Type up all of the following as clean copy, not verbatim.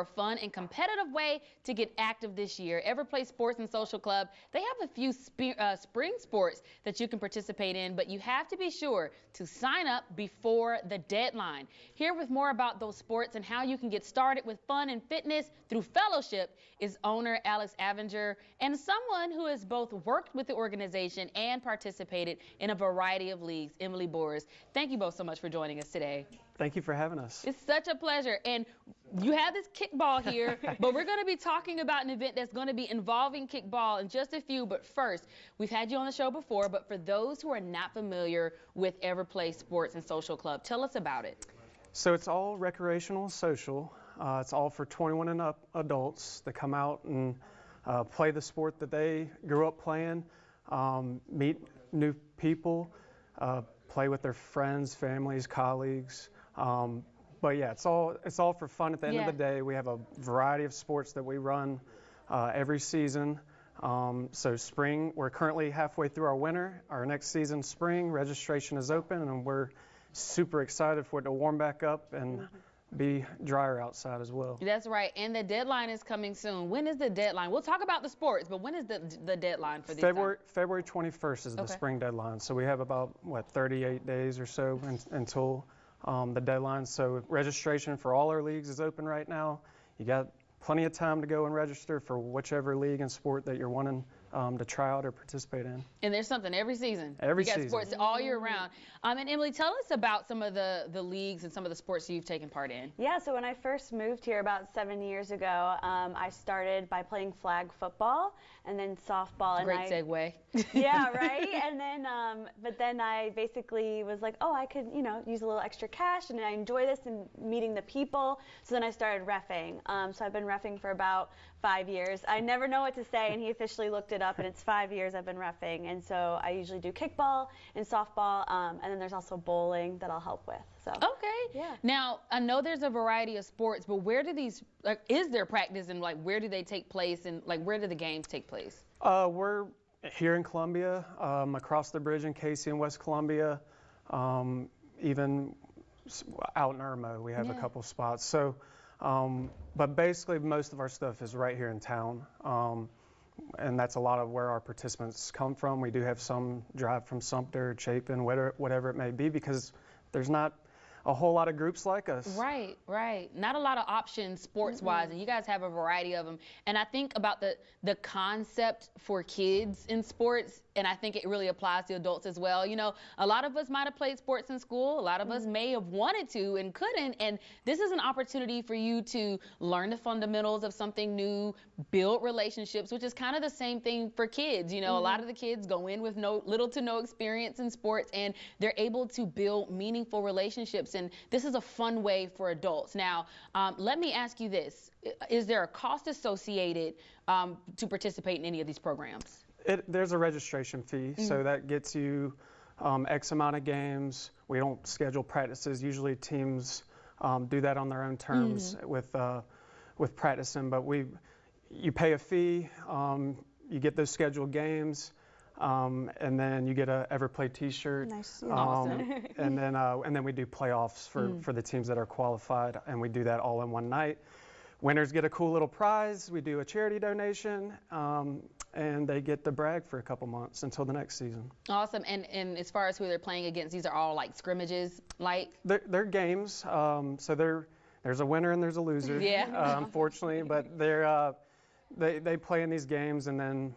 a fun and competitive way to get active this year. EveryPlay Sports and Social Club, they have a few spring sports that you can participate in, but you have to be sure to sign up before the deadline. Here with more about those sports and how you can get started with fun and fitness through fellowship is owner Alex Avenger and someone who has both worked with the organization and participated in a variety of leagues, Emily Boers. Thank you both so much for joining us today. Thank you for having us. It's such a pleasure. And you have this kickball here, but we're going to be talking about an event that's going to be involving kickball in just a few. But first, we've had you on the show before, but for those who are not familiar with EveryPlay Sports and Social Club, tell us about it. So it's all recreational and social. It's all for 21 and up adults that come out and play the sport that they grew up playing, meet new people, play with their friends, families, colleagues. But yeah, it's all for fun. At the end of the day, we have a variety of sports that we run every season. So spring, we're currently halfway through our winter. Our next season, spring, registration is open, and we're super excited for it to warm back up and be drier outside as well. That's right, and the deadline is coming soon. When is the deadline? We'll talk about the sports, but when is the deadline for these? February 21st is the spring deadline. So we have about 38 days or so until the deadline. So registration for all our leagues is open right now. You got plenty of time to go and register for whichever league and sport that you're wanting to try out or participate in. And there's something every season. Every season. You got sports all year round. And Emily, tell us about some of the leagues and some of the sports you've taken part in. Yeah, so when I first moved here about 7 years ago, I started by playing flag football and then softball. Great segue. Yeah, right? And then, but then I basically was like, oh, I could, use a little extra cash, and I enjoy this and meeting the people. So then I started reffing. So I've been reffing for about 5 years. I never know what to say, and he officially looked it up, and it's 5 years I've been reffing. And so I usually do kickball and softball, and then there's also bowling that I'll help with. So okay. Yeah. Now I know there's a variety of sports, but where do these is there practice, and where do they take place, and where do the games take place? We're here in Columbia, across the bridge in Casey and West Columbia, even out in Irmo we have a couple spots. So but basically most of our stuff is right here in town, and that's a lot of where our participants come from. We do have some drive from Sumter, Chapin, whatever it may be, because there's not a whole lot of groups like us. Right, right. Not a lot of options sports-wise, and you guys have a variety of them. And I think about the concept for kids in sports, and I think it really applies to adults as well. A lot of us might have played sports in school. A lot of us may have wanted to and couldn't. And this is an opportunity for you to learn the fundamentals of something new, build relationships, which is kind of the same thing for kids. A lot of the kids go in with little to no experience in sports, and they're able to build meaningful relationships. And this is a fun way for adults. Now, let me ask you this. Is there a cost associated to participate in any of these programs? There's a registration fee, so that gets you X amount of games. We don't schedule practices. Usually teams do that on their own terms with practicing, but you pay a fee, you get those scheduled games, and then you get a EveryPlay T-shirt. Nice. Awesome. and then we do playoffs for the teams that are qualified, and we do that all in one night. Winners get a cool little prize. We do a charity donation, and they get to brag for a couple months until the next season. Awesome. And as far as who they're playing against, these are all like scrimmages, like? They're games. So there's a winner and there's a loser. Yeah. Unfortunately, but they play in these games, and then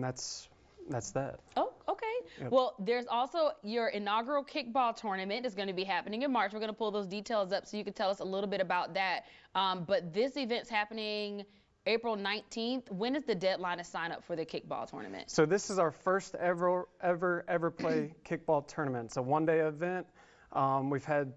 that's that. Oh, okay. Yep. Well, there's also your inaugural kickball tournament is going to be happening in March. We're going to pull those details up so you can tell us a little bit about that. But this event's happening April 19th. When is the deadline to sign up for the kickball tournament? So this is our first ever play kickball tournament. It's a one-day event. We've had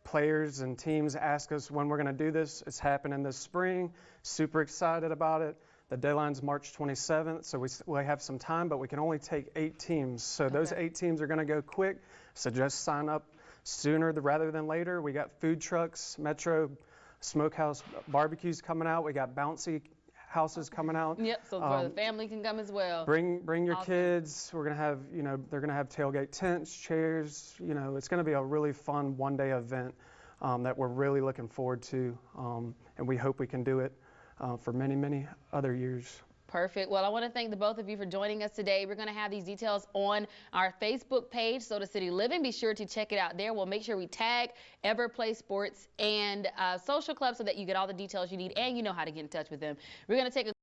players and teams ask us when we're going to do this. It's happening this spring. Super excited about it. The deadline's March 27th, so we have some time, but we can only take 8 teams. So those 8 teams are going to go quick, so just sign up sooner rather than later. We got food trucks, Metro Smokehouse barbecues coming out. We got bouncy houses coming out. Yep, so the family can come as well. Bring your kids. We're going to have, they're going to have tailgate tents, chairs. It's going to be a really fun one-day event that we're really looking forward to. and we hope we can do it for many, many other years. Perfect. Well, I want to thank the both of you for joining us today. We're going to have these details on our Facebook page, Soda City Living. Be sure to check it out there. We'll make sure we tag EveryPlay Sports and Social Club so that you get all the details you need and you know how to get in touch with them. We're going to take a